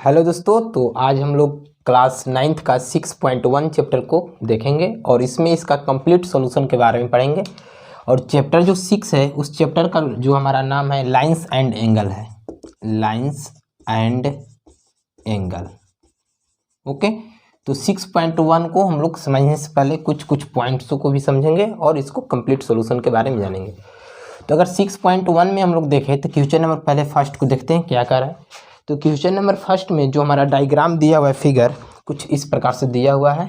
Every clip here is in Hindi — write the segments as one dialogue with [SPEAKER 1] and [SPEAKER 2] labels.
[SPEAKER 1] हेलो दोस्तों, तो आज हम लोग क्लास 9th का 6.1 चैप्टर को देखेंगे और इसमें इसका कंप्लीट सॉल्यूशन के बारे में पढ़ेंगे। और चैप्टर जो 6 है उस चैप्टर का जो हमारा नाम है लाइंस एंड एंगल है। Lines and angle. ओके, तो 6.1 को हम लोग समझने से पहले कुछ पॉइंट्सों को भी समझेंगे और इसको कंप्लीट सॉल्यूशन के बारे में जानेंगे। तो अगर 6.1 में हम लोग देखें तो क्वेश्चन नंबर पहले फर्स्ट को देखते हैं क्या कर रहा है। तो क्वेश्चन नंबर फर्स्ट में जो हमारा डायग्राम दिया हुआ है, फिगर कुछ इस प्रकार से दिया हुआ है।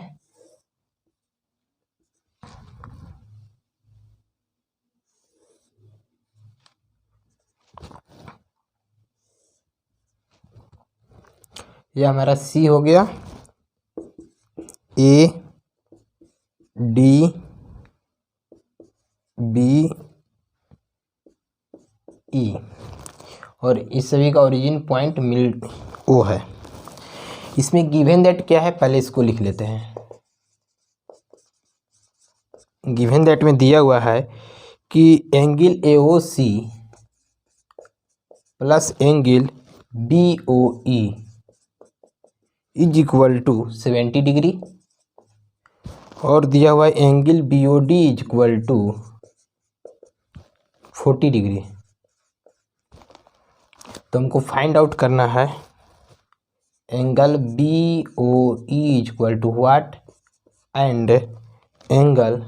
[SPEAKER 1] यह हमारा सी हो गया, ए डी बी ई और इस सभी का ओरिजिन पॉइंट मिड ओ है। इसमें गिवन दैट क्या है, पहले इसको लिख लेते हैं। गिवन दैट में दिया हुआ है कि angle AOC plus angle BOE is equal to 70 degree और दिया हुआ है angle BOD is equal to 40 degree. तो हमको फाइंड आउट करना है angle BOE is equal to what and angle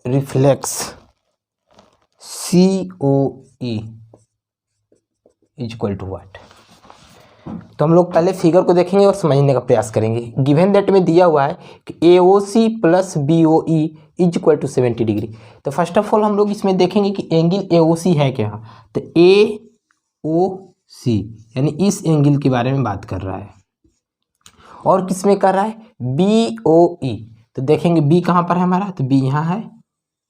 [SPEAKER 1] reflex COE is equal to what. तो हम लोग पहले फिगर को देखेंगे और समझने का प्रयास करेंगे। गिवन दैट में दिया हुआ है कि AOC plus BOE is equal to 70 degree. तो फर्स्ट ऑफ ऑल हम लोग इसमें देखेंगे कि एंगल AOC है क्या। तो AOC यानी इस एंगल के बारे में बात कर रहा है और किस में कर रहा है, BOE। तो देखेंगे B कहाँ पर है हमारा, तो B यहाँ है,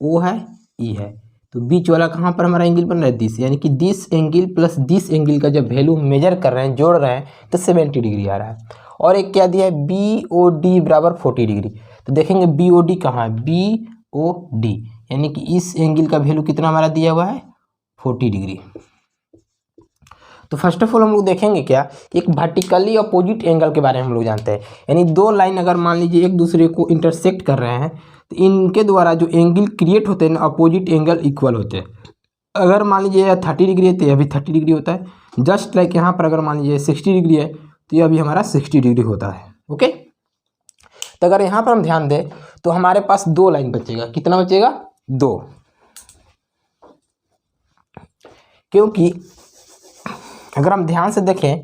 [SPEAKER 1] O है, E है। तो बीच वाला कहाँ पर हमारा एंगल बन रहा है, दिस, यानी कि this angle plus this angle का जब वैल्यू मेजर कर रहे हैं, जोड़ रहे हैं, तो 70 डिग्री आ रहा है। और एक क्या दिया है, BOD बराबर 40 डिग्री। तो देखेंगे BOD कहाँ है, BOD यानी कि इस एंगल का वैल्यू कितना हमारा दिया हुआ है, 40 डिग्री। तो फर्स्ट ऑफ ऑल हम लोग देखेंगे क्या, एक वर्टिकली अपोजिट एंगल के बारे में हम लोग जानते हैं। यानी दो लाइन अगर मान लीजिए एक दूसरे को इंटरसेक्ट कर रहे हैं तो इनके द्वारा जो एंगल क्रिएट होते हैं ना, अपोजिट एंगल इक्वल होते हैं। अगर मान लीजिए यह 30 डिग्री है तो यह भी 30 डिग्री होता है। जस्ट लाइक यहाँ पर अगर मान लीजिए 60 डिग्री है तो यह भी हमारा 60 डिग्री होता है। ओके, तो अगर यहाँ पर हम ध्यान दें तो हमारे पास दो लाइन बचेगा। कितना बचेगा, दो, क्योंकि अगर हम ध्यान से देखें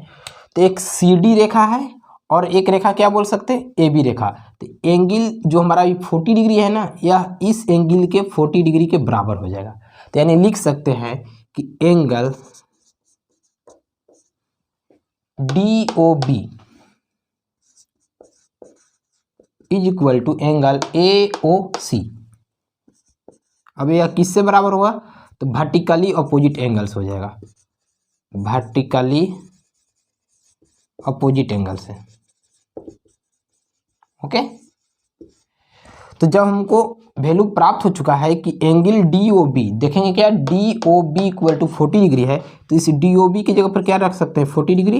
[SPEAKER 1] तो एक CD रेखा है और एक रेखा क्या बोल सकते हैं, AB रेखा। तो एंगल जो हमारा 40 डिग्री है ना, यह इस एंगल के 40 डिग्री के बराबर हो जाएगा। तो यानी लिख सकते हैं कि angle DOB is equal to angle AOC। अब यह किससे बराबर हुआ, तो वर्टिकली अपोजिट एंगल्स हो जाएगा, वर्टिकली अपोजिट एंगल से। ओके, तो जब हमको वैल्यू प्राप्त हो चुका है कि एंगल DOB, देखेंगे क्या, DOB इक्वल टू 40 डिग्री है, तो इस DOB की जगह पर क्या रख सकते हैं, 40 degree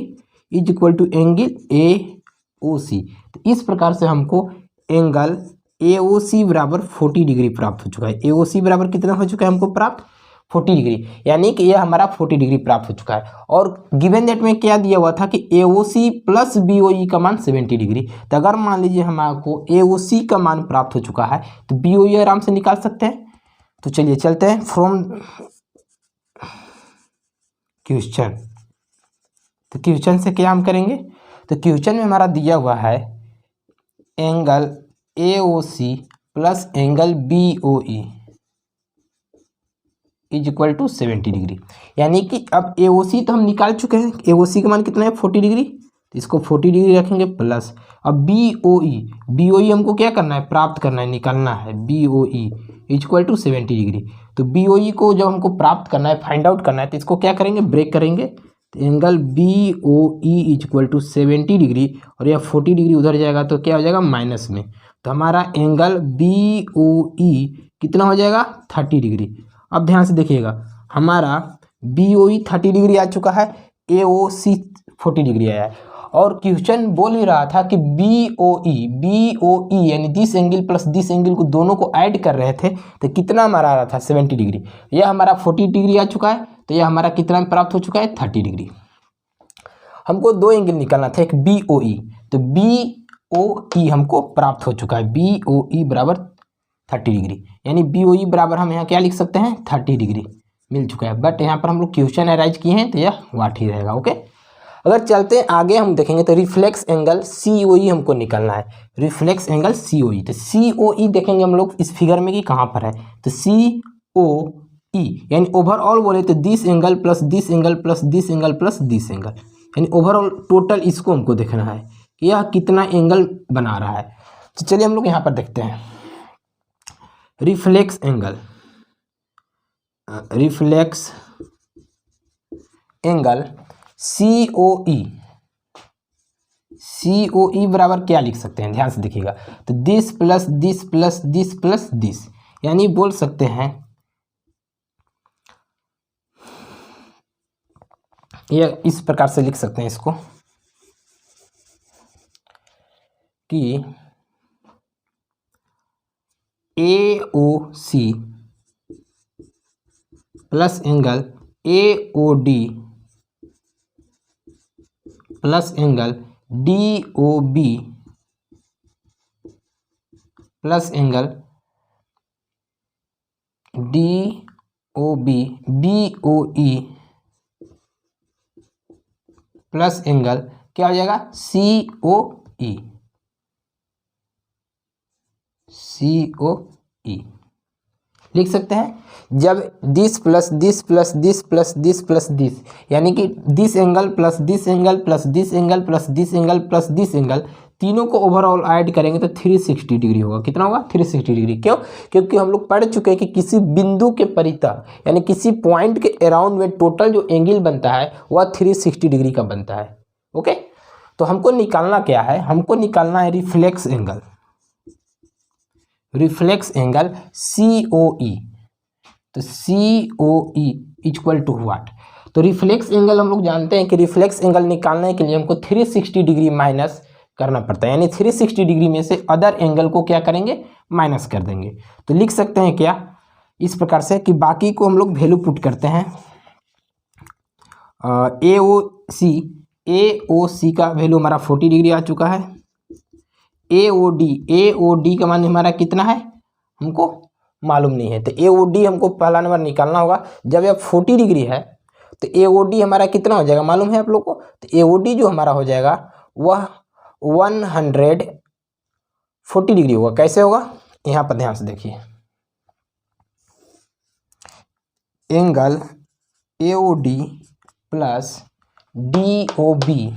[SPEAKER 1] is equal to angle AOC। तो इस प्रकार से हमको एंगल AOC बराबर 40 डिग्री प्राप्त हो चुका है। AOC बराबर कितना हो चुका है हमको प्राप्त, 40 डिग्री, यानी कि यह हमारा 40 डिग्री प्राप्त हो चुका है। और गिवन दैट में क्या दिया हुआ था कि AOC प्लस BOE का मान 70 डिग्री। तो अगर मान लीजिए हमारे AOC का मान प्राप्त हो चुका है तो BOE आराम से निकाल सकते हैं। तो चलिए चलते हैं फ्रॉम क्वेश्चन। तो क्वेश्चन से क्या हम करेंगे, तो क्वेश्चन में हमारा दिया हुआ है angle AOC plus angle BOE is equal to 70 degree. यानी कि अब AOC तो हम निकाल चुके हैं, AOC का मान कितना है, 40 डिग्री। तो इसको 40 डिग्री रखेंगे प्लस, अब BOE हमको क्या करना है, प्राप्त करना है, निकालना है। BOE is equal to 70 degree. तो BOE को जब हमको प्राप्त करना है, फाइंड आउट करना है, तो इसको क्या करेंगे, ब्रेक करेंगे। तो angle BOE is equal to 70 degree और यह 40 डिग्री उधर जाएगा तो क्या हो जाएगा, माइनस में। तो हमारा एंगल BOE कितना हो जाएगा, 30 डिग्री। अब ध्यान से देखिएगा, हमारा BOE 30 डिग्री आ चुका है, AOC 40 डिग्री आया है। और क्वेश्चन बोल ही रहा था कि बी ओ ई यानी this angle plus this angle को दोनों को ऐड कर रहे थे तो कितना हमारा आ रहा था 70 डिग्री। यह हमारा 40 डिग्री आ चुका है, तो यह हमारा कितना प्राप्त हो चुका है 30 डिग्री। हमको दो एंगल निकालना था, एक बी ओ ई, तो बी ओ ई हमको प्राप्त हो चुका है, बी ओ ई बराबर 30 डिग्री, यानी बी ओ ई बराबर हम यहाँ क्या लिख सकते हैं 30 डिग्री मिल चुका है। बट यहाँ पर हम लोग क्वेश्चन अराइज किए हैं तो यह वाट ही रहेगा। ओके, अगर चलते हैं आगे हम देखेंगे तो रिफ्लेक्स एंगल सी ओ ई हमको निकालना है, reflex angle C O E. तो सी ओ ई देखेंगे हम लोग इस फिगर में कि कहाँ पर है, तो सी ओ ई यानी ओवरऑल बोले तो this angle plus this angle plus this angle plus this angle, यानी ओवरऑल टोटल इसको हमको देखना है कि यह कितना एंगल बना रहा है। तो चलिए हम लोग यहाँ पर देखते हैं reflex angle, reflex angle C O E, C O E बराबर क्या लिख सकते हैं, ध्यान से देखिएगा, तो this plus this plus this plus this, यानी बोल सकते हैं यह इस प्रकार से लिख सकते हैं इसको कि A O C plus angle A O D plus angle D O B plus angle D O B B O E plus angle क्या हो जाएगा सी ओ ई, सी ओ ई लिख सकते हैं। जब this plus this plus this plus this plus this, यानी कि this angle plus this angle plus this angle plus this angle plus this angle, तीनों को ओवरऑल ऐड करेंगे तो 360 डिग्री होगा। कितना होगा 360 डिग्री। क्यों? क्योंकि हम लोग पढ़ चुके हैं कि किसी बिंदु के परितः यानी किसी पॉइंट के अराउंड में टोटल जो एंगल बनता है वह 360 डिग्री का बनता है। ओके, तो हमको निकालना क्या है, हमको निकालना है reflex angle, reflex angle C O E. तो C O E equal to what, तो रिफ्लेक्स एंगल हम लोग जानते हैं कि रिफ्लेक्स एंगल निकालने के लिए हमको 360 डिग्री माइनस करना पड़ता है, यानी 360 डिग्री में से अदर एंगल को क्या करेंगे माइनस कर देंगे। तो लिख सकते हैं क्या इस प्रकार से कि बाकी को हम लोग वैल्यू पुट करते हैं, ए ओ सी का वैल्यू हमारा 40 डिग्री आ चुका है। ए ओ डी का मान हमारा कितना है हमको मालूम नहीं है, तो ए ओ डी हमको पहला नंबर निकालना होगा। जब यह 40 डिग्री है तो ए ओ डी हमारा कितना हो जाएगा मालूम है आप लोग को, तो ए ओ डी जो हमारा हो जाएगा वह 140 डिग्री होगा। कैसे होगा यहाँ पर ध्यान से देखिए, angle A O D plus D O B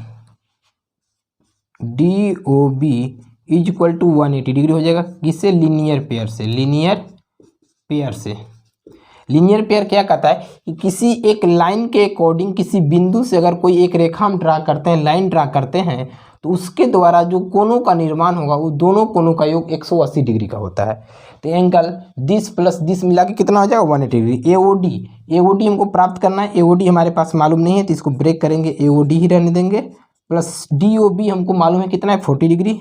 [SPEAKER 1] is equal to 180 degree हो जाएगा। किससे? लीनियर पेयर से, लीनियर पेयर क्या कहता है कि किसी एक लाइन के अकॉर्डिंग किसी बिंदु से अगर कोई एक रेखा हम ड्रा करते हैं, लाइन ड्रा करते हैं, तो उसके द्वारा जो कोनों का निर्माण होगा वो दोनों कोनों का योग 180 डिग्री का होता है। तो एंगल दिस प्लस दिस मिला के कितना हो जाएगा 180 डिग्री। ए ओ डी हमको प्राप्त करना है, ए ओ डी हमारे पास मालूम नहीं है तो इसको ब्रेक करेंगे, ए ओ डी ही रहने देंगे, प्लस डी ओ बी हमको मालूम है कितना है 40 degree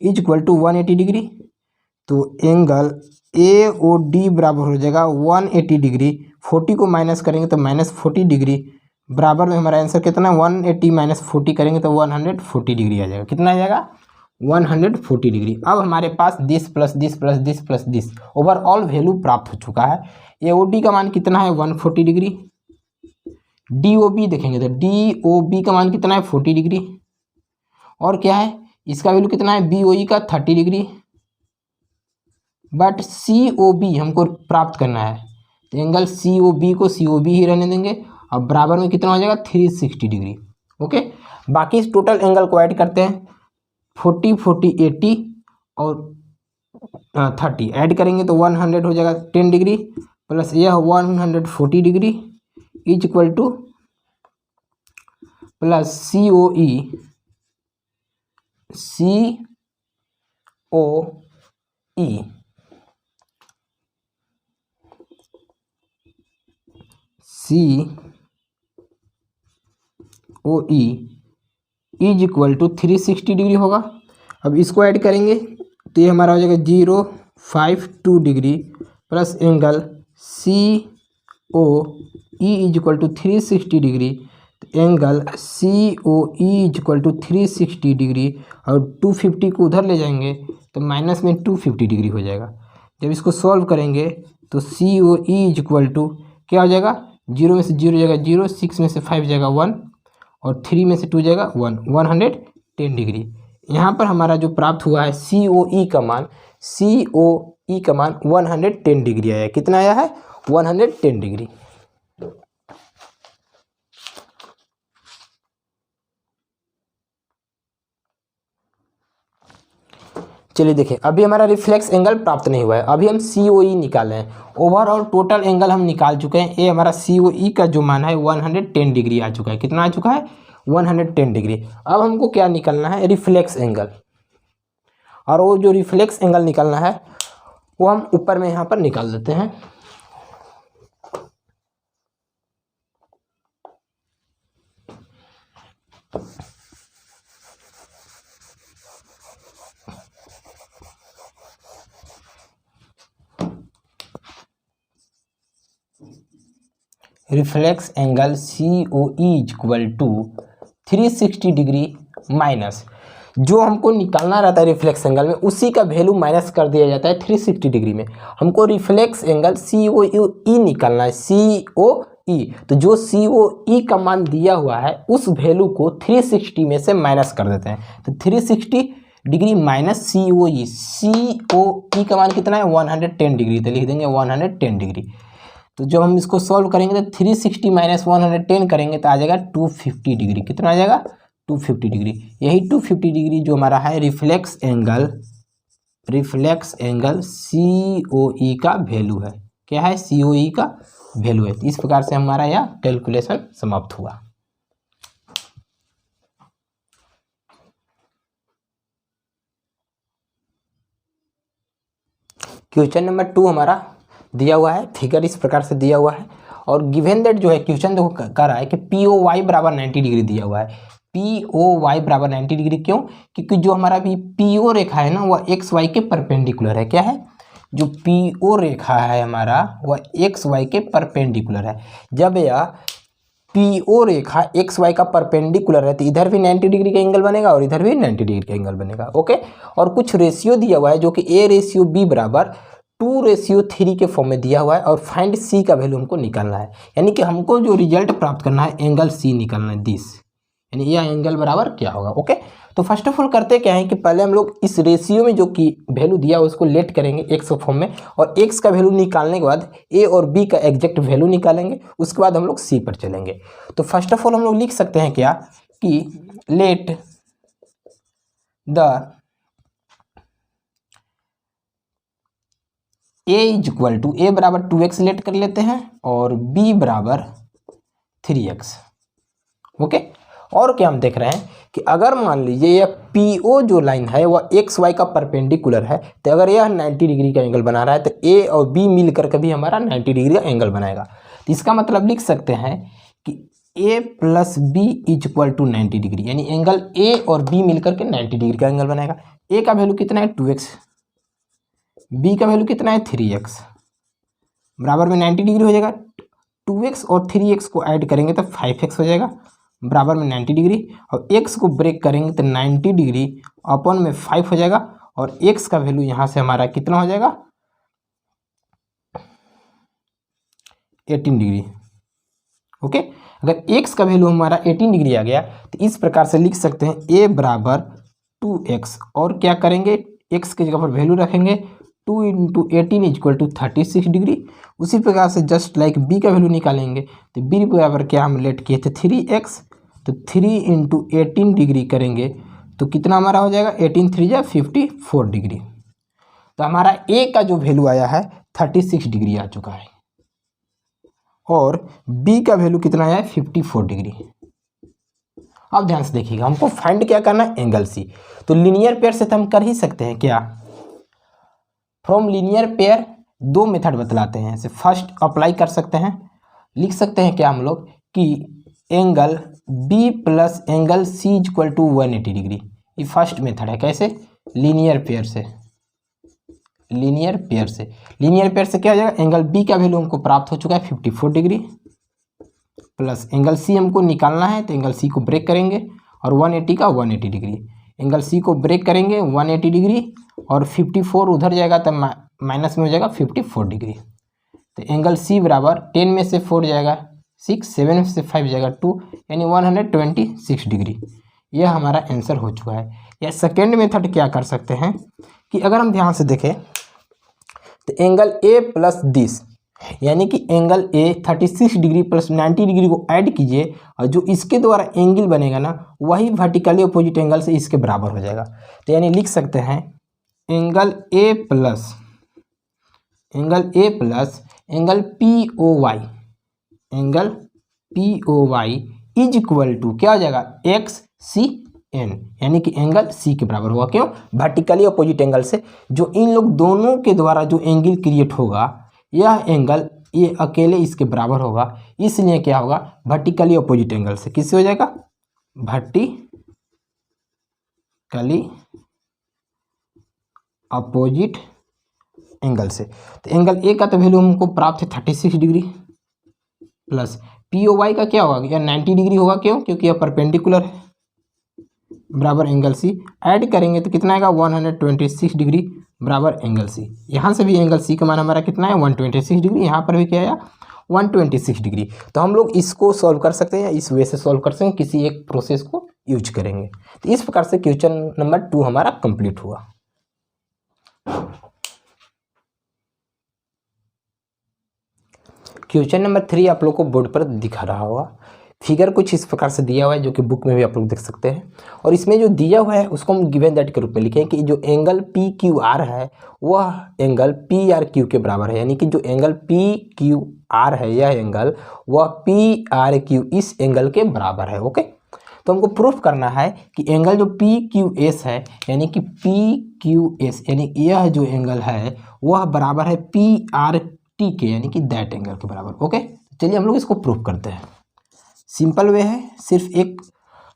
[SPEAKER 1] is equal to 180 degree. तो एंगल ए ओ डी बराबर हो जाएगा 180 डिग्री, 40 को माइनस करेंगे तो माइनस 40 डिग्री, बराबर में हमारा आंसर कितना है 180 माइनस 40 करेंगे तो 140 डिग्री आ जाएगा। कितना आ जाएगा 140 डिग्री। अब हमारे पास this plus this plus this plus this overall value प्राप्त हो चुका है। ए ओ डी का मान कितना है 140 डिग्री, डी ओ बी देखेंगे तो डी ओ बी का मान कितना है 40 डिग्री, और क्या है इसका वैल्यू कितना है बी ओ ई का 30 degree, but C O B हमको प्राप्त करना है तो एंगल सी ओ बी को सी ओ बी ही रहने देंगे, और बराबर में कितना हो जाएगा 360 डिग्री। ओके, बाकी इस टोटल एंगल को ऐड करते हैं 40 40 80 और 30 ऐड करेंगे तो 100 हो जाएगा 10 डिग्री, प्लस यह 140 degree is equal to plus C O E C O E is equal to 360 degree होगा। अब इसको ऐड करेंगे तो ये हमारा हो जाएगा 052 degree plus angle C O E is equal to 360 degree, तो angle C O E is equal to 360 degree और 250 को उधर ले जाएंगे तो माइनस में 250 डिग्री हो जाएगा। जब इसको सॉल्व करेंगे तो C O E is equal to क्या हो जाएगा, 0 में से 0 जाएगा 0, 6 में से 5 जाएगा 1 और 3 में से 2 जाएगा 1, 110 डिग्री। यहाँ पर हमारा जो प्राप्त हुआ है सी ओ ई का मान, सी ओ ई का मान 110 डिग्री आया है। कितना आया है, 110 डिग्री। चलिए देखिए, अभी हमारा रिफ्लेक्स एंगल प्राप्त नहीं हुआ है, अभी हम सी ओ ई निकाले हैं। ओवरऑल टोटल एंगल हम निकाल चुके हैं। ये हमारा सी ओ ई का जो मान है 110 डिग्री आ चुका है। कितना आ चुका है, 110 डिग्री। अब हमको क्या निकालना है, रिफ्लेक्स एंगल। और वो जो रिफ्लेक्स एंगल निकालना है वो हम ऊपर में यहाँ पर निकाल देते हैं। Reflex angle C O E equal to 360 degree minus, जो हमको निकालना रहता है रिफ्लेक्स एंगल में उसी का वैल्यू माइनस कर दिया जाता है 360 डिग्री में। हमको रिफ्लेक्स एंगल सी ओ ई निकालना है, सी ओ ई। तो जो सी ओ ई का मान दिया हुआ है उस वैल्यू को 360 में से माइनस कर देते हैं। तो 360 डिग्री माइनस सी O E, C O E का मान कितना है, 110 डिग्री। तो लिख देंगे 110 डिग्री। तो जब हम इसको सॉल्व करेंगे तो 360 माइनस 110 करेंगे तो आ जाएगा 250 डिग्री। कितना आ जाएगा, 250 डिग्री। यही 250 डिग्री जो हमारा है reflex angle C O E का वैल्यू है। क्या है, सी ओ ई का वैल्यू है। इस प्रकार से हमारा यह कैलकुलेशन समाप्त हुआ। क्वेश्चन नंबर 2 हमारा दिया हुआ है, फिगर इस प्रकार से दिया हुआ है। और गिवन दैट जो है क्वेश्चन देखो कर रहा है कि पी ओ वाई बराबर 90 डिग्री दिया हुआ है। पी ओ वाई बराबर 90 डिग्री क्यों, क्योंकि जो हमारा भी पी ओ रेखा है ना वह एक्स वाई के परपेंडिकुलर है। क्या है, जो पी ओ रेखा है हमारा वह एक्स वाई के परपेंडिकुलर है। जब यह पी ओ रेखा एक्स वाई का परपेंडिकुलर है तो इधर भी 90 डिग्री का एंगल बनेगा और इधर भी 90 डिग्री का एंगल बनेगा। ओके, और कुछ रेशियो दिया हुआ है जो कि ए रेशियो बी बराबर 2:3 के फॉर्म में दिया हुआ है। और फाइंड सी का वैल्यू हमको निकालना है, यानी कि हमको जो रिजल्ट प्राप्त करना है एंगल सी निकालना है, दिस, यानी यह एंगल बराबर क्या होगा। ओके, तो फर्स्ट ऑफ ऑल करते क्या है कि पहले हम लोग इस रेशियो में जो कि वैल्यू दिया है उसको लेट करेंगे एक्स फॉर्म में, और एक्स का वैल्यू निकालने के बाद ए और बी का एग्जैक्ट वैल्यू निकालेंगे। उसके बाद हम लोग सी पर चलेंगे। तो फर्स्ट ऑफ ऑल हम लोग लिख सकते हैं क्या कि let the A is equal to, A बराबर 2x लेट कर लेते हैं और b बराबर 3x। ओके, और क्या हम देख रहे हैं कि अगर मान लीजिए यह पी ओ जो लाइन है वह एक्स वाई का परपेंडिकुलर है, तो अगर यह 90 डिग्री का एंगल बना रहा है तो ए और बी मिलकर के भी हमारा 90 डिग्री का एंगल बनाएगा। तो इसका मतलब लिख सकते हैं कि a plus B is equal to 90 degree, यानी एंगल ए और बी मिलकर के 90 डिग्री का एंगल बनाएगा। ए का वैल्यू कितना है, 2x, बी का वैल्यू कितना है, 3x, बराबर में 90 डिग्री हो जाएगा। 2x और 3x को ऐड करेंगे तो 5x हो जाएगा, बराबर में 90 डिग्री। और x को ब्रेक करेंगे तो 90 डिग्री अपॉन में 5 हो जाएगा। और x का वैल्यू यहाँ से हमारा कितना हो जाएगा, 18 डिग्री। ओके, अगर x का वैल्यू हमारा 18 डिग्री आ गया तो इस प्रकार से लिख सकते हैं a बराबर 2x, और क्या करेंगे x के जगह पर वैल्यू रखेंगे 2 into 18 is equal to 36 degree. उसी प्रकार से जस्ट लाइक b का वैल्यू निकालेंगे तो b बराबर क्या हम लेट किए थे 3x, तो 3 इंटू 18 डिग्री करेंगे तो कितना हमारा हो जाएगा, 18 3 जा 54 डिग्री। तो हमारा a का जो वैल्यू आया है 36 डिग्री आ चुका है, और b का वैल्यू कितना आया है, 54 डिग्री। अब ध्यान से देखिएगा, हमको फाइंड क्या करना है, एंगल सी। तो लीनियर पेयर से तो हम कर ही सकते हैं क्या, फ्रॉम लीनियर पेयर 2 मेथड बतलाते हैं। जैसे फर्स्ट अप्लाई कर सकते हैं, लिख सकते हैं क्या हम लोग कि angle B plus angle C equal to 180 degree. ये फर्स्ट मेथड है, कैसे? लीनियर पेयर से। लीनियर पेयर से, लीनियर पेयर से क्या हो जाएगा, एंगल बी का वैल्यू हमको प्राप्त हो चुका है 54 डिग्री, प्लस एंगल सी हमको निकालना है, तो एंगल सी को ब्रेक करेंगे और 180 का 180 डिग्री, एंगल सी को ब्रेक करेंगे 180 डिग्री और 54 उधर जाएगा तो माइनस में हो जाएगा 54 डिग्री। तो एंगल सी बराबर 10 में से 4 जाएगा 6, 7 में से 5 जाएगा 2, यानी 126 डिग्री। यह हमारा आंसर हो चुका है। या सेकेंड मेथड क्या कर सकते हैं कि अगर हम ध्यान से देखें तो एंगल ए प्लस दिस, यानी कि angle A 36 degree plus 90 degree को ऐड कीजिए और जो इसके द्वारा एंगल बनेगा ना वही वर्टिकली अपोजिट एंगल से इसके बराबर हो जाएगा। तो यानी लिख सकते हैं angle A plus angle P O Y, angle P O Y is equal to क्या हो जाएगा, एक्स सी एन, यानी कि एंगल सी के बराबर होगा। क्यों? वर्टिकली अपोजिट एंगल से जो इन लोग दोनों के द्वारा जो एंगल क्रिएट होगा यह एंगल ये अकेले इसके बराबर होगा, इसलिए क्या होगा, वर्टिकली अपोजिट एंगल से। किससे हो जाएगा? वर्टिकली अपोजिट एंगल से। तो एंगल ए का तो वैल्यू हमको प्राप्त है 36 degree, plus P O Y का क्या होगा, या 90 डिग्री होगा। क्यों? क्योंकि यह परपेंडिकुलर है, बराबर एंगल सी। ऐड करेंगे तो कितना आएगा, 126 डिग्री बराबर एंगल सी। यहाँ से भी एंगल सी का मान हमारा कितना है, 126 डिग्री। यहाँ पर भी क्या आया, 126 डिग्री। तो हम लोग इसको सॉल्व कर सकते हैं या इस वे से सॉल्व कर सकते हैं, किसी एक प्रोसेस को यूज करेंगे। तो इस प्रकार से क्वेश्चन नंबर 2 हमारा कंप्लीट हुआ। क्वेश्चन नंबर 3 आप लोग को बोर्ड पर दिखा रहा होगा। फिगर कुछ इस प्रकार से दिया हुआ है, जो कि बुक में भी आप लोग देख सकते हैं। और इसमें जो दिया हुआ है उसको हम गिवन दैट के रूप में लिखें कि जो एंगल पी क्यू आर है वह एंगल पी आर क्यू के बराबर है, यानी कि जो एंगल पी क्यू आर है यह एंगल वह पी आर क्यू इस एंगल के बराबर है। ओके, तो हमको प्रूफ करना है कि एंगल जो पी क्यू एस है, यानी कि पी क्यू एस, यानी यह जो एंगल है वह बराबर है पी आर टी के, यानी कि दैट एंगल के बराबर। ओके, चलिए हम लोग इसको प्रूफ करते हैं। सिंपल वे है, सिर्फ एक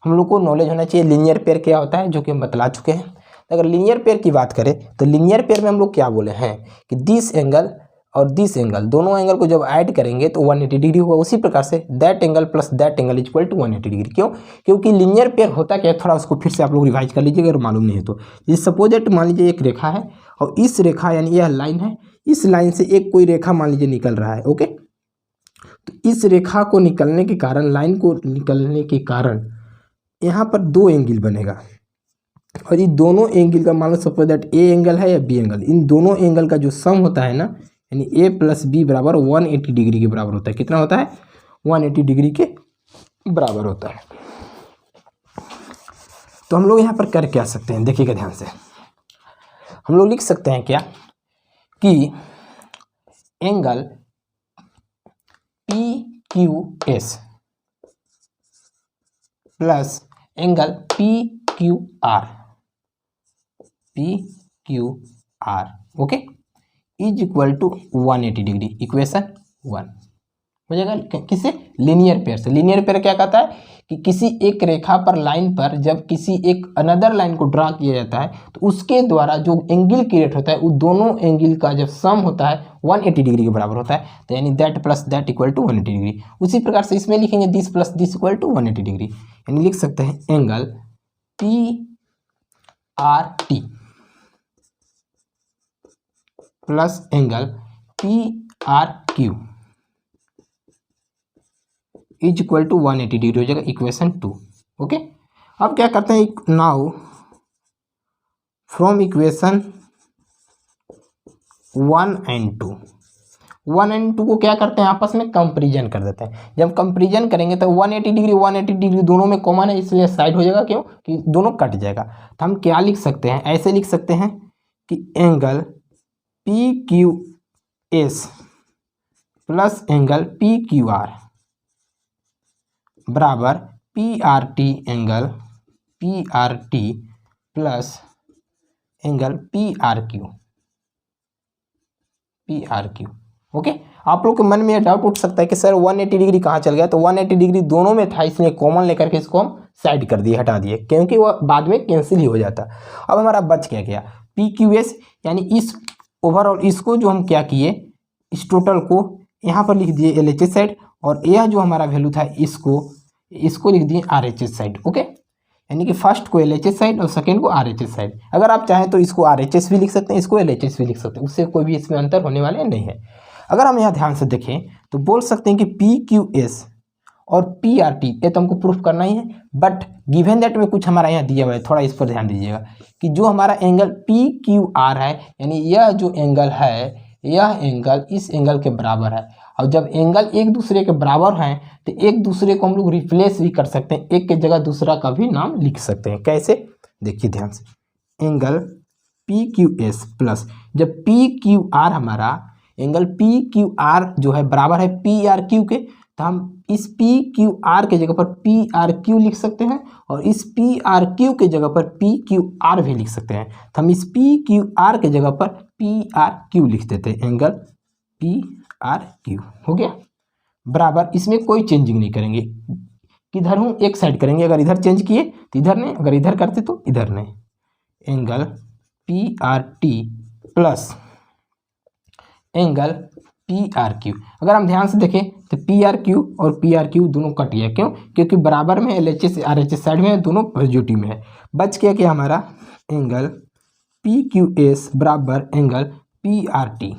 [SPEAKER 1] हम लोग को नॉलेज होना चाहिए लीनियर पेयर क्या होता है, जो कि हम बतला चुके हैं। अगर लीनियर पेयर की बात करें तो लीनियर पेयर में हम लोग क्या बोले हैं कि दिस एंगल और दिस एंगल, दोनों एंगल को जब ऐड करेंगे तो 180 डिग्री होगा। उसी प्रकार से that angle plus that angle equal to 180 degree. क्यों? क्योंकि लीनियर पेयर होता क्या है, थोड़ा उसको फिर से आप लोग रिवाइज कर लीजिएगा अगर मालूम नहीं है तो। ये सपोज दैट मान लीजिए एक रेखा है और इस रेखा यानी यह लाइन है, इस लाइन से एक कोई रेखा मान लीजिए निकल रहा है। ओके, तो इस रेखा को निकलने के कारण, लाइन को निकलने के कारण यहाँ पर दो एंगल बनेगा और ये दोनों एंगल का मान लो सपोज दैट ए एंगल है या बी एंगल, इन दोनों एंगल का जो सम होता है ना, यानी ए प्लस बी बराबर 180 डिग्री के बराबर होता है। कितना होता है? 180 डिग्री के बराबर होता है। तो हम लोग यहाँ पर कर क्या सकते हैं, देखिएगा ध्यान से। हम लोग लिख सकते हैं क्या कि angle P Q S plus angle P Q R, okay, is equal to 180 degree. Equation 1 हो जाएगा किससे? लीनियर पेयर से। लीनियर पेयर क्या कहता है कि किसी एक रेखा पर, लाइन पर जब किसी एक अनदर लाइन को ड्रा किया जाता है तो उसके द्वारा जो एंगल क्रिएट होता है वो दोनों एंगल का जब सम होता है 180 डिग्री के बराबर होता है। तो यानी that plus that equal to 180 degree. उसी प्रकार से इसमें लिखेंगे this plus this equal to 180 degree, यानी लिख सकते हैं angle P R T plus angle P R Q is equal to 180 degree हो जाएगा। इक्वेशन 2। ओके, अब क्या करते हैं, now from equation 1 and 2, 1 and 2 को क्या करते हैं, आपस में कंपेरिजन कर देते हैं। जब कंपेरिजन करेंगे तो 180 डिग्री दोनों में कॉमन है, इसलिए साइड हो जाएगा। क्यों? कि दोनों कट जाएगा। तो हम क्या लिख सकते हैं, ऐसे लिख सकते हैं कि angle P Q S plus angle P Q R बराबर P R T angle P R T plus angle P R Q. Okay, आप लोग के मन में यह डाउट उठ सकता है कि सर 180 डिग्री कहाँ चल गया, तो 180 डिग्री दोनों में था, इसलिए कॉमन लेकर के इसको हम साइड कर दिए, हटा दिए, क्योंकि वह बाद में कैंसिल ही हो जाता। अब हमारा बच क्या गया, PQS, यानी इस ओवरऑल इसको जो हम क्या किए, इस टोटल को यहाँ पर लिख दिए LHS साइड, और यह जो हमारा वैल्यू था इसको लिख दिए RHS साइड। ओके, यानी कि फर्स्ट को LHS साइड और सेकेंड को RHS साइड। अगर आप चाहें तो इसको RHS भी लिख सकते हैं, इसको LHS भी लिख सकते हैं, उससे कोई भी इसमें अंतर होने वाले नहीं है। अगर हम यहाँ ध्यान से देखें तो बोल सकते हैं कि PQS और PRT ये तो हमको प्रूफ करना ही है, बट गिवन दैट में कुछ हमारा यहाँ दिया हुआ है, थोड़ा इस पर ध्यान दीजिएगा कि जो हमारा एंगल PQR है, यानी यह जो एंगल है, यह एंगल इस एंगल के बराबर है। और जब एंगल एक दूसरे के बराबर हैं तो एक दूसरे को हम लोग रिप्लेस भी कर सकते हैं, एक के जगह दूसरा का भी नाम लिख सकते हैं। कैसे, देखिए ध्यान से, एंगल PQS प्लस जब PQR हमारा एंगल PQR जो है बराबर है PRQ के, तो हम इस PQR के जगह पर PRQ लिख सकते हैं, और इस PRQ के जगह पर PQR भी लिख सकते हैं। तो हम इस PQR के जगह पर PRQ लिख देते हैं, एंगल PRQ हो गया बराबर। इसमें कोई चेंजिंग नहीं करेंगे, किधर हूँ एक साइड करेंगे, अगर इधर चेंज किए तो इधर नहीं, अगर इधर करते तो इधर नहीं। Angle PRT plus angle PRQ, अगर हम ध्यान से देखें तो PRQ और PRQ दोनों कट गया, क्यों, क्योंकि बराबर में LHS RHS साइड में दोनों पॉजिटिव में है। बच गया कि हमारा एंगल PQS बराबर एंगल PRT,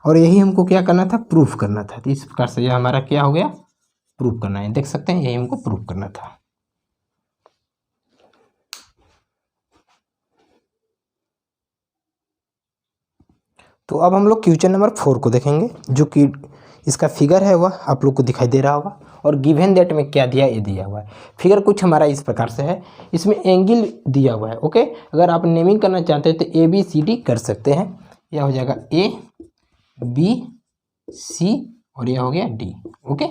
[SPEAKER 1] और यही हमको क्या करना था, प्रूफ करना था। तो इस प्रकार से यह हमारा क्या हो गया, प्रूफ करना है, देख सकते हैं यही हमको प्रूफ करना था। तो अब हम लोग क्वेश्चन नंबर 4 को देखेंगे, जो कि इसका फिगर है वह आप लोग को दिखाई दे रहा होगा, और गिवन दैट में क्या दिया, ये दिया हुआ है। फिगर कुछ हमारा इस प्रकार से है, इसमें एंगल दिया हुआ है। ओके, अगर आप नेमिंग करना चाहते हैं तो ABCD कर सकते हैं, यह हो जाएगा ABC और यह हो गया D। ओके,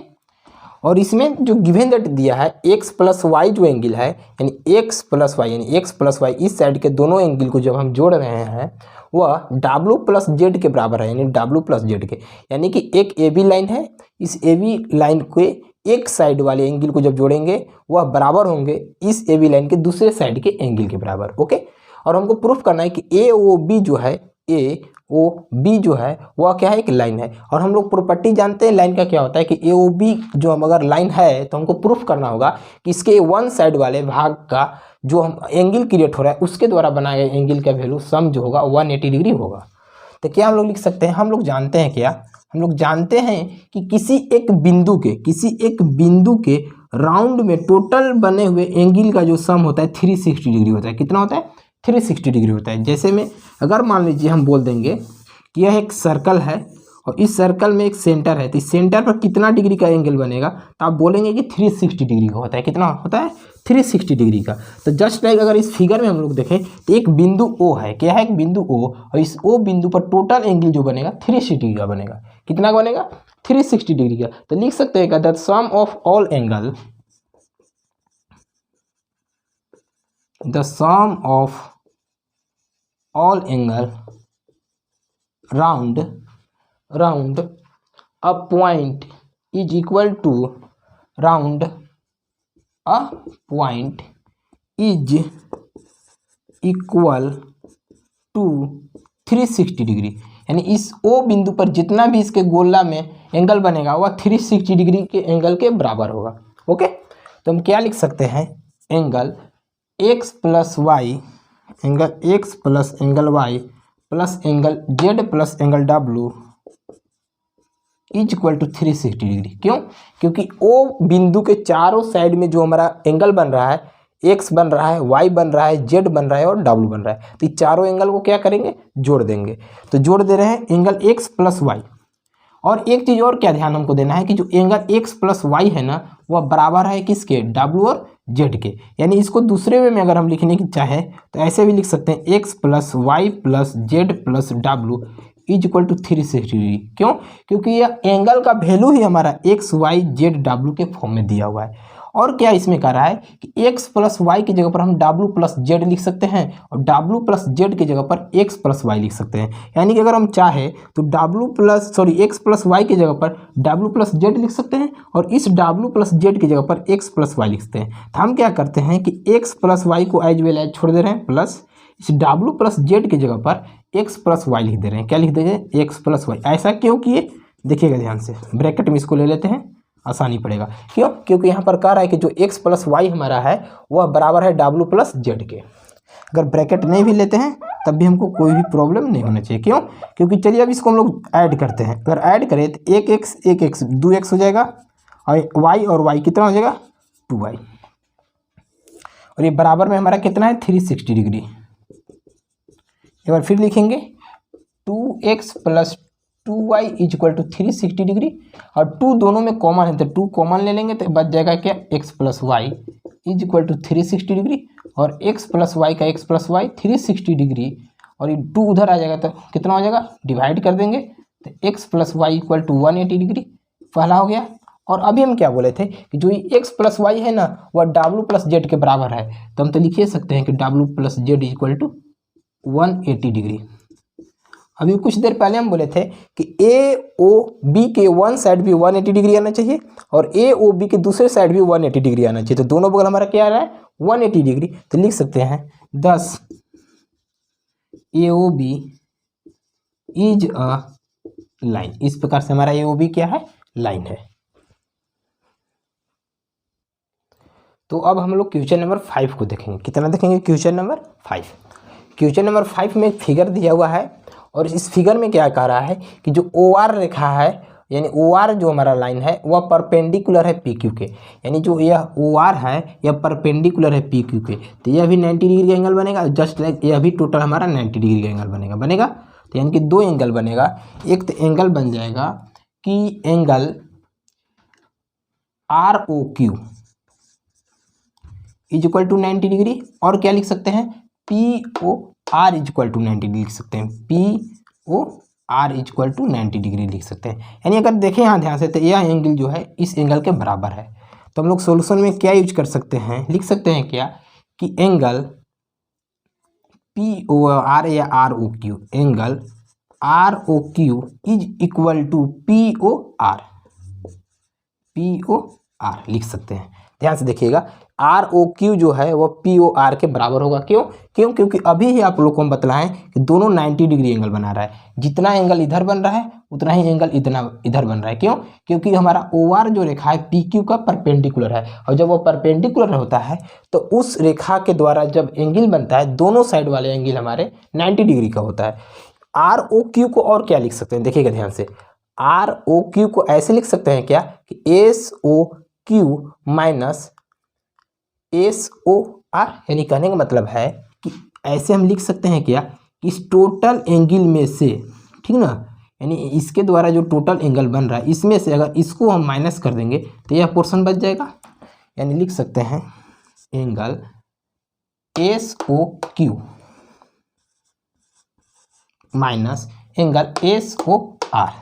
[SPEAKER 1] और इसमें जो गिवन दैट दिया है x प्लस वाई जो एंगल है, यानी x प्लस वाई, यानी x प्लस वाई इस साइड के दोनों एंगल को जब हम जोड़ रहे हैं वह W प्लस जेड के बराबर है, यानी W प्लस जेड के, यानी कि एक AB लाइन है, इस AB लाइन के एक साइड वाले एंगल को जब जोड़ेंगे वह बराबर होंगे इस AB लाइन के दूसरे साइड के एंगल के बराबर। ओके, और हमको प्रूफ करना है कि AOB जो है, AOB जो है वह क्या है, एक लाइन है। और हम लोग प्रॉपर्टी जानते हैं लाइन का क्या होता है कि AOB जो हम अगर लाइन है तो हमको प्रूफ करना होगा कि इसके वन साइड वाले भाग का जो हम एंगल क्रिएट हो रहा है उसके द्वारा बनाए गए एंगल का वैल्यू सम जो होगा 180 डिग्री होगा। तो क्या हम लोग लिख सकते हैं, हम लोग जानते हैं क्या, हम लोग जानते हैं कि किसी एक बिंदु के राउंड में टोटल बने हुए एंगल का जो सम होता है 360 डिग्री होता है। कितना होता है, 360 डिग्री होता है। जैसे में अगर मान लीजिए हम बोल देंगे कि यह एक सर्कल है और इस सर्कल में एक सेंटर है, तो इस सेंटर पर कितना डिग्री का एंगल बनेगा, तो आप बोलेंगे कि 360 डिग्री का होता है। कितना होता है, 360 डिग्री का। तो जस्ट लाइक अगर इस फिगर में हम लोग देखें तो एक बिंदु O है, क्या है, एक बिंदु O, और इस O बिंदु पर टोटल एंगल जो बनेगा 360 डिग्री का बनेगा। कितना का बनेगा, 360 डिग्री का। तो लिख सकते हैं that sum of all angle, the sum of all angle round a point is equal to round a point is equal to 360 degree, यानी इस O बिंदु पर जितना भी इसके गोला में एंगल बनेगा वह 360 डिग्री के एंगल के बराबर होगा। ओके, तो हम क्या लिख सकते हैं, angle x plus Y, angle x plus angle y plus angle z plus angle w is equal to 360 degree. क्यों, क्योंकि O बिंदु के चारों साइड में जो हमारा एंगल बन रहा है, x बन रहा है, y बन रहा है, z बन रहा है और w बन रहा है, तो चारों एंगल को क्या करेंगे, जोड़ देंगे। तो जोड़ दे रहे हैं एंगल x प्लस वाई। और एक चीज़ और क्या ध्यान हमको देना है कि जो एंगल x प्लस वाई है ना वह बराबर है किसके, w और z के। यानी इसको दूसरे वे में अगर हम लिखने की चाहे तो ऐसे भी लिख सकते हैं x plus Y plus Z plus w is equal to 360 degree. क्यों, क्योंकि यह एंगल का वैल्यू ही हमारा x y z w के फॉर्म में दिया हुआ है। और क्या इसमें कह रहा है कि x प्लस वाई की जगह पर हम w प्लस जेड लिख सकते हैं और w प्लस जेड की जगह पर x प्लस वाई लिख सकते हैं। यानी कि अगर हम चाहे तो x प्लस वाई की जगह पर w प्लस जेड लिख सकते हैं और इस w प्लस जेड की जगह पर x प्लस वाई लिख सकते हैं। तो हम क्या करते हैं कि x प्लस वाई को एज वेल एज छोड़ दे रहे हैं, प्लस इस w प्लस जेड की जगह पर x प्लस वाई लिख दे रहे हैं। क्या लिख देंगे? x plus Y. ऐसा क्यों किए? देखिएगा ध्यान से, ब्रैकेट में इसको ले लेते हैं, आसानी पड़ेगा। क्यों? क्योंकि यहाँ पर कह रहा है कि जो x प्लस वाई हमारा है वह बराबर है w प्लस जेड के। अगर ब्रैकेट नहीं भी लेते हैं तब भी हमको कोई भी प्रॉब्लम नहीं होना चाहिए। क्यों? क्योंकि चलिए अब इसको हम लोग ऐड करते हैं। अगर ऐड करें तो एक x 2x हो जाएगा और y और y कितना हो जाएगा? 2y। और ये बराबर में हमारा कितना है? 360 डिग्री। एक बार फिर लिखेंगे 2x plus 2y equal to 360 degree और 2 दोनों में कॉमन है तो 2 कॉमन ले लेंगे तो बच जाएगा क्या? x plus Y equal to 360 degree और x प्लस वाई का x प्लस वाई 360 डिग्री और ये 2 उधर आ जाएगा तो कितना हो जाएगा? डिवाइड कर देंगे तो x plus Y equal to 180 degree. पहला हो गया। और अभी हम क्या बोले थे कि जो ये x प्लस वाई है ना वह w प्लस जेड के बराबर है, तो हम तो लिख ही सकते हैं कि w plus Z equal to 180 degree. अभी कुछ देर पहले हम बोले थे कि ए ओ बी के वन साइड भी 180 डिग्री आना चाहिए और ए ओ बी के दूसरे साइड भी 180 डिग्री आना चाहिए। तो दोनों बगल हमारा क्या आ रहा है? 180 डिग्री। तो लिख सकते हैं 10 A O B is a line. इस प्रकार से हमारा ए ओ बी क्या है? लाइन है। तो अब हम लोग क्वेश्चन नंबर 5 को देखेंगे। कितना देखेंगे? Question number 5। क्वेश्चन नंबर 5 में एक फिगर दिया हुआ है और इस फिगर में क्या कह रहा है कि जो ओ आर रेखा है यानी ओ आर जो हमारा लाइन है वह परपेंडिकुलर है पी क्यू के। यानी जो यह ओ आर है यह परपेंडिकुलर है पी क्यू के, तो यह भी 90 डिग्री का एंगल बनेगा। जस्ट लाइक यह भी टोटल हमारा 90 डिग्री का एंगल बनेगा। तो यानी कि 2 एंगल बनेगा। एक तो एंगल बन जाएगा कि angle R O Q is equal to 90 degree और क्या लिख सकते हैं? P O R is equal to 90 degree लिख सकते हैं। P O R is equal to 90 degree लिख सकते हैं। यानी अगर देखें यहाँ ध्यान से तो यह एंगल जो है इस एंगल के बराबर है। तो हम लोग सॉल्यूशन में क्या यूज कर सकते हैं? लिख सकते हैं क्या कि एंगल पी ओ आर या R O Q, angle R O Q is equal to P O R लिख सकते हैं। ध्यान से देखिएगा आर ओ क्यू जो है वो पी ओ आर के बराबर होगा। क्यों? क्योंकि अभी ही आप लोग को हम बतलाएं कि दोनों 90 डिग्री एंगल बना रहा है। जितना एंगल इधर बन रहा है उतना ही एंगल इधर बन रहा है। क्यों? क्योंकि हमारा ओ आर जो रेखा है पी क्यू का परपेंडिकुलर है और जब वो परपेंडिकुलर होता है तो उस रेखा के द्वारा जब एंगल बनता है दोनों साइड वाले एंगल हमारे 90 डिग्री का होता है। आर ओ क्यू को और क्या लिख सकते हैं? देखिएगा ध्यान से, आर ओ क्यू को ऐसे लिख सकते हैं क्या कि S O Q minus S O R. यानी कहने का मतलब है कि ऐसे हम लिख सकते हैं क्या कि इस टोटल एंगल में से, ठीक ना, यानी इसके द्वारा जो टोटल एंगल बन रहा है इसमें से अगर इसको हम माइनस कर देंगे तो यह पोर्शन बच जाएगा। यानी लिख सकते हैं angle S O Q minus angle S O R,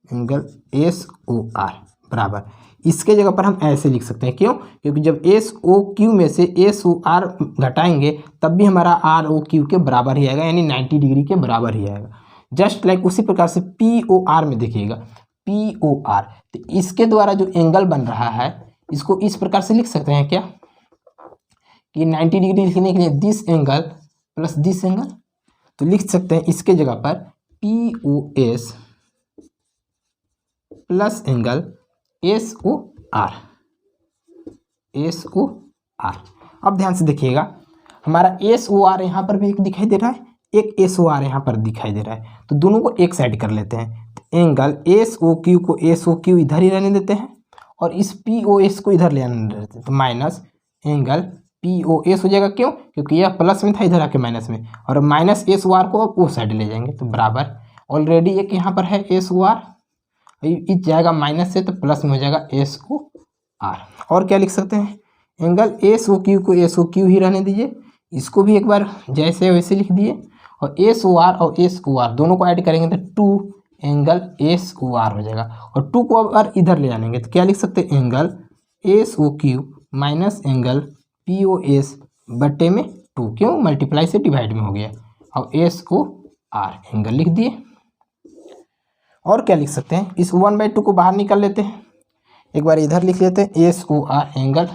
[SPEAKER 1] angle S O R बराबर। इसके जगह पर हम ऐसे लिख सकते हैं। क्यों? क्योंकि जब एस ओ क्यू में से एस ओ आर घटाएंगे तब भी हमारा आर ओ क्यू के बराबर ही आएगा, यानी 90 डिग्री के बराबर ही आएगा। जस्ट लाइक उसी प्रकार से पी ओ आर में देखिएगा, पी ओ आर, तो इसके द्वारा जो एंगल बन रहा है इसको इस प्रकार से लिख सकते हैं क्या कि 90 डिग्री लिखने के लिए this angle plus this angle, तो लिख सकते हैं इसके जगह पर P O S plus angle S O R, S O R. अब ध्यान से देखिएगा हमारा एस ओ आर यहाँ पर भी एक दिखाई दे रहा है, एक एस ओ आर यहाँ पर दिखाई दे रहा है, तो दोनों को एक साइड कर लेते हैं। तो एंगल एस ओ क्यू को एस ओ क्यू इधर ही रहने देते हैं और इस पी ओ एस को इधर ले आने देते हैं, तो minus angle P O S हो जाएगा। क्यों? क्योंकि यह प्लस में था, इधर आके माइनस में, और माइनस एस ओ आर को वो साइड ले जाएंगे तो बराबर। ऑलरेडी एक यहाँ पर है एस ओ आर, इस जाएगा माइनस से तो प्लस में हो जाएगा एस ओ आर। और क्या लिख सकते हैं? एंगल एस ओ क्यू को एस ओ क्यू ही रहने दीजिए, इसको भी एक बार जैसे वैसे लिख दिए, और एस ओ आर और एस ओ आर दोनों को ऐड करेंगे तो 2 एंगल एस ओ आर हो जाएगा, और 2 को अब इधर ले आनेंगे तो क्या लिख सकते हैं? Angle S O Q minus angle P O S बटे में 2, क्यों मल्टीप्लाई से डिवाइड में हो गया। अब एस ओ आर एंगल लिख दिए। और क्या लिख सकते हैं, इस 1/2 को बाहर निकाल लेते हैं, एक बार इधर लिख लेते हैं S O R angle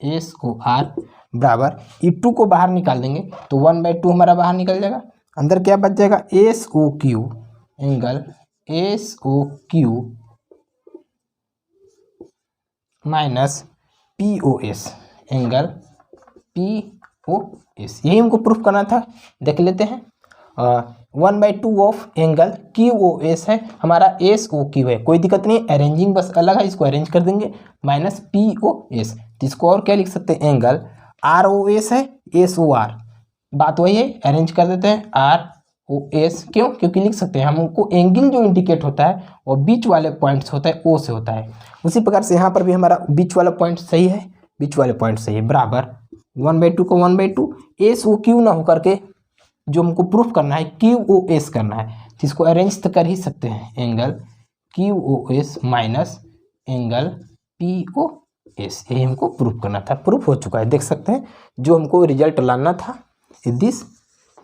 [SPEAKER 1] S O R बराबर ई 2 को बाहर निकाल देंगे तो 1/2 हमारा बाहर निकल जाएगा। अंदर क्या बच जाएगा, S O Q angle S O Q minus P O S angle P O S. यही हमको प्रूफ करना था। देख लेते हैं 1/2 of angle Q O S है, हमारा एस ओ क्यू है, कोई दिक्कत नहीं, अरेंजिंग बस अलग है, इसको अरेंज कर देंगे माइनस पी ओ एस। इसको और क्या लिख सकते हैं, एंगल आर ओ एस है एस ओ आर, बात वही है, अरेंज कर देते हैं आर ओ एस। क्यों, क्योंकि लिख सकते हैं हमको एंगल जो इंडिकेट होता है वो बीच वाले पॉइंट्स होता है, ओ से होता है। उसी प्रकार से यहाँ पर भी हमारा बीच वाला पॉइंट सही है, बीच वाले पॉइंट सही है, बराबर 1/2 को 1/2 एस ओ क्यू ना होकर के जो हमको प्रूफ करना है क्यू ओ एस करना है, जिसको अरेंज तो कर ही सकते हैं, angle Q O S minus angle P O S, यही हमको प्रूफ करना था। प्रूफ हो चुका है, देख सकते हैं जो हमको रिजल्ट लाना था दिस,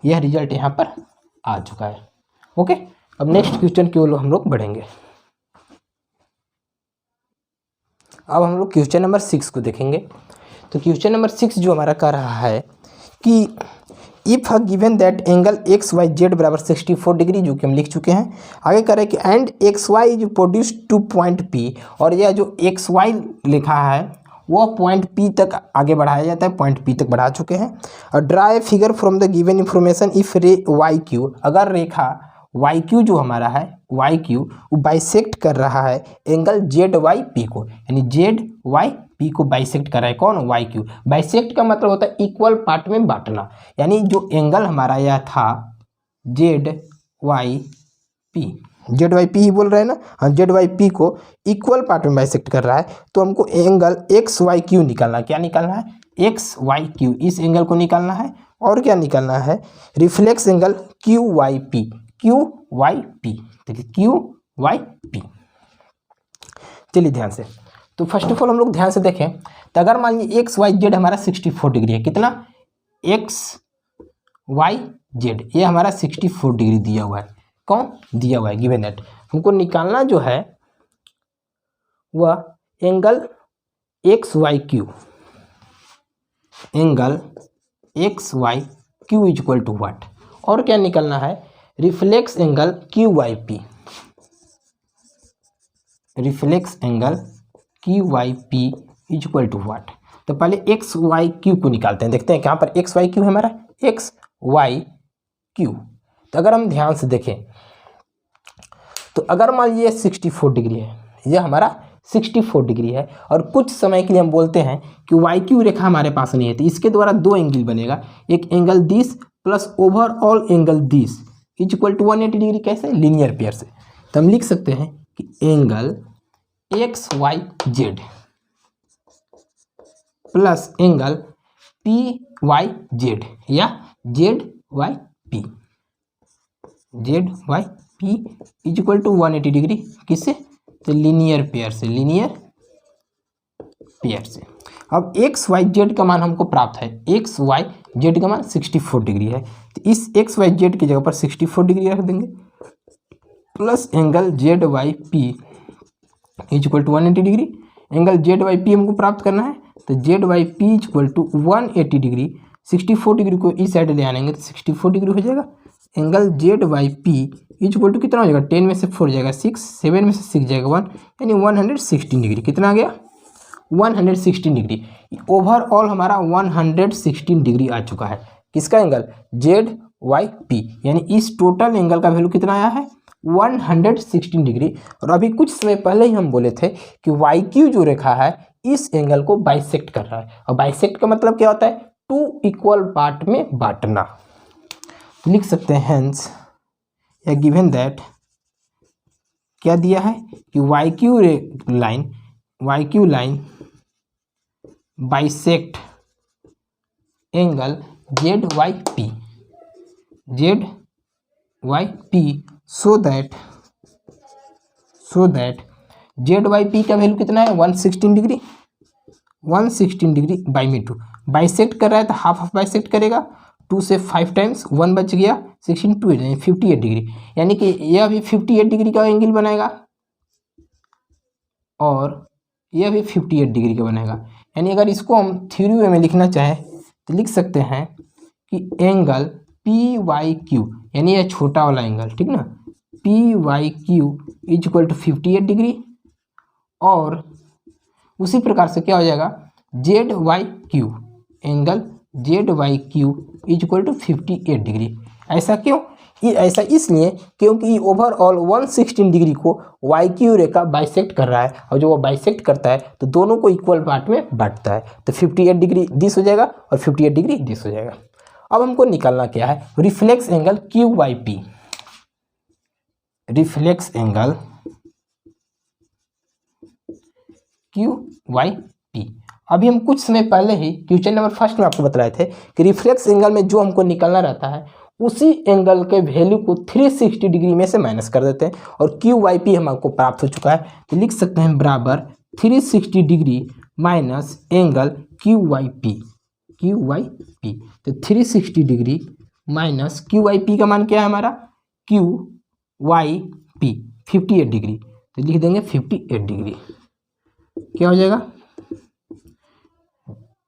[SPEAKER 1] यह रिजल्ट यहाँ पर आ चुका है। ओके, अब नेक्स्ट क्वेश्चन की ओर हम लोग बढ़ेंगे। अब हम लोग क्वेश्चन नंबर 6 को देखेंगे। तो क्वेश्चन नंबर 6 जो हमारा कह रहा है कि if given that angle X Y Z बराबर 64 डिग्री, जो कि हम लिख चुके हैं। आगे कह रहे हैं कि and X Y is produce to point P, और यह जो एक्स वाई लिखा है वह पॉइंट पी तक आगे बढ़ाया जाता है, पॉइंट पी तक बढ़ा चुके हैं। और draw a figure from the given information if रे वाई क्यू, अगर रेखा वाई क्यू जो हमारा है वाई क्यू वो बाइसेक्ट कर रहा है एंगल जेड वाई पी को, यानी जेड वाई पी को बाइसेक्ट कर रहा है कौन, वाई क्यू। बाइसेक्ट का मतलब होता है इक्वल पार्ट में बांटना, यानी जो एंगल हमारा यह था Z Y P, Z Y P ही बोल रहे हैं ना, हाँ, जेड वाई पी को इक्वल पार्ट में बाइसेक्ट कर रहा है, तो हमको एंगल एक्स वाई क्यू निकालना है। क्या निकालना है, एक्स वाई क्यू, इस एंगल को निकालना है। और क्या निकालना है, reflex angle Q Y P, Q Y P, देखिए क्यू वाई पी। चलिए ध्यान से, तो फर्स्ट ऑफ ऑल हम लोग ध्यान से देखें, तो अगर मान लीजिए एक्स वाई जेड हमारा 64 डिग्री है, कितना, एक्स वाई जेड ये हमारा 64 डिग्री दिया हुआ है, कौन दिया हुआ है, गिवन दैट। हमको निकालना जो है वह angle X Y Q, angle X Y Q is equal to what, और क्या निकालना है, reflex angle Q Y P, reflex angle Q Y P is equal to what. तो पहले एक्स वाई क्यू को निकालते हैं, देखते हैं कहाँ पर एक्स वाई क्यू है हमारा, एक्स वाई क्यू। तो अगर हम ध्यान से देखें तो अगर मान लीजिए 64 डिग्री है, यह हमारा 64 डिग्री है, और कुछ समय के लिए हम बोलते हैं कि वाई क्यू रेखा हमारे पास नहीं है, तो इसके द्वारा दो एंगल बनेगा, एक angle this plus overall angle this is equal to 180 degree, कैसे, लीनियर पेयर से। तो हम लिख सकते हैं कि angle X Y Z plus angle P Y Z या Z Y P, Z Y P is equal to 180 degree, किससे, तो लीनियर पेयर से, लीनियर पेयर से। अब एक्स वाई जेड का मान हमको प्राप्त है, एक्स वाई जेड का मान 64 डिग्री है, तो इस एक्स वाई जेड की जगह पर 64 डिग्री रख देंगे, plus angle Z Y P is equal to 180 degree. Angle Z Y P हमको प्राप्त करना है, तो Z Y P is equal to 180 degree, 64 degree को इस साइड ले आएंगे तो 64 डिग्री हो जाएगा। Angle Z Y P is equal to कितना हो जाएगा, 10 में से 4 जाएगा 6, 7 में से 6 जाएगा 1, यानी 116 डिग्री, कितना आ गया, 116 डिग्री। ओवरऑल हमारा 116 डिग्री आ चुका है, किसका एंगल, जेड वाई पी, यानी इस टोटल एंगल का वैल्यू कितना आया है, 116 डिग्री। और अभी कुछ समय पहले ही हम बोले थे कि वाई क्यू जो रेखा है इस एंगल को बाइसेक्ट कर रहा है, और बाइसेक्ट का मतलब क्या होता है, टू इक्वल पार्ट में बांटना। तो लिख सकते हैं हेंस या गिवन दैट, क्या दिया है कि Y Q line bisect angle Z Y P, Z Y P, so that Z Y P का वैल्यू कितना है, 116 डिग्री, 116 डिग्री बाई में 2, बाइसेक्ट कर रहा है तो हाफ ऑफ बाइसेक्ट करेगा, 2 से 5 टाइम्स 1 बच गया, 16 2 यानी 58 डिग्री, यानी कि यह भी 58 डिग्री का एंगल बनाएगा और यह भी 58 डिग्री का बनाएगा। यानी अगर इसको हम थ्योरी वे में लिखना चाहें तो लिख सकते हैं कि एंगल पी वाई क्यू, यानी यह छोटा वाला एंगल, ठीक ना, P Y Q is equal to 58 degree, और उसी प्रकार से क्या हो जाएगा Z Y Q, angle Z Y Q is equal to 58 degree. ऐसा क्यों? ऐसा इसलिए क्योंकि ओवरऑल 116 डिग्री को वाई क्यू रेखा बाइसेक्ट कर रहा है, और जब वो बाइसेक्ट करता है तो दोनों को इक्वल पार्ट में बांटता है, तो 58 डिग्री दिस हो जाएगा और 58 डिग्री दिस हो जाएगा। अब हमको निकालना क्या है, reflex angle Q Y P, reflex angle Q Y P. अभी हम कुछ समय पहले ही क्वेश्चन नंबर फर्स्ट में आपको बताए थे कि रिफ्लेक्स एंगल में जो हमको निकालना रहता है उसी एंगल के वैल्यू को 360 डिग्री में से माइनस कर देते हैं, और क्यू वाई पी हमको प्राप्त हो चुका है, तो लिख सकते हैं बराबर 360 degree minus angle Q Y P, Q Y P. तो 360 degree minus Q Y P का मान क्या है हमारा, क्यू वाई पी 58 डिग्री, तो लिख देंगे 58 डिग्री। क्या हो जाएगा,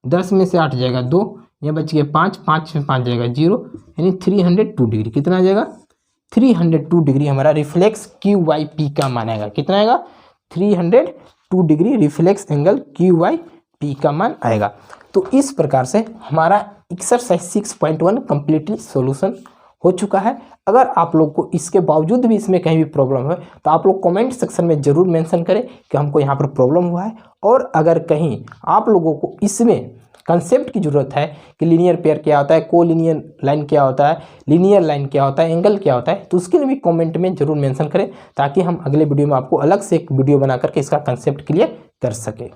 [SPEAKER 1] 10 में से 8 जाएगा 2, यहाँ बच गया 5, 5 में 5 जाएगा 0, यानी 302 डिग्री। कितना आ जाएगा, 302 डिग्री हमारा रिफ्लेक्स क्यू वाई पी का मान आएगा। कितना आएगा, 302 degree reflex angle Q Y P का मान आएगा। तो इस प्रकार से हमारा एक्सरसाइज 6.1 कंप्लीटली सॉल्यूशन हो चुका है। अगर आप लोग को इसके बावजूद भी इसमें कहीं भी प्रॉब्लम है तो आप लोग कमेंट सेक्शन में ज़रूर मेंशन करें कि हमको यहाँ पर प्रॉब्लम हुआ है, और अगर कहीं आप लोगों को इसमें कंसेप्ट की ज़रूरत है कि लीनियर पेयर क्या होता है, कोलिनियर लाइन क्या होता है, लीनियर लाइन क्या होता है, एंगल क्या होता है, तो उसके लिए भी कमेंट में ज़रूर मेंशन करें, ताकि हम अगले वीडियो में आपको अलग से एक वीडियो बना करके इसका कंसेप्ट क्लियर कर सकें।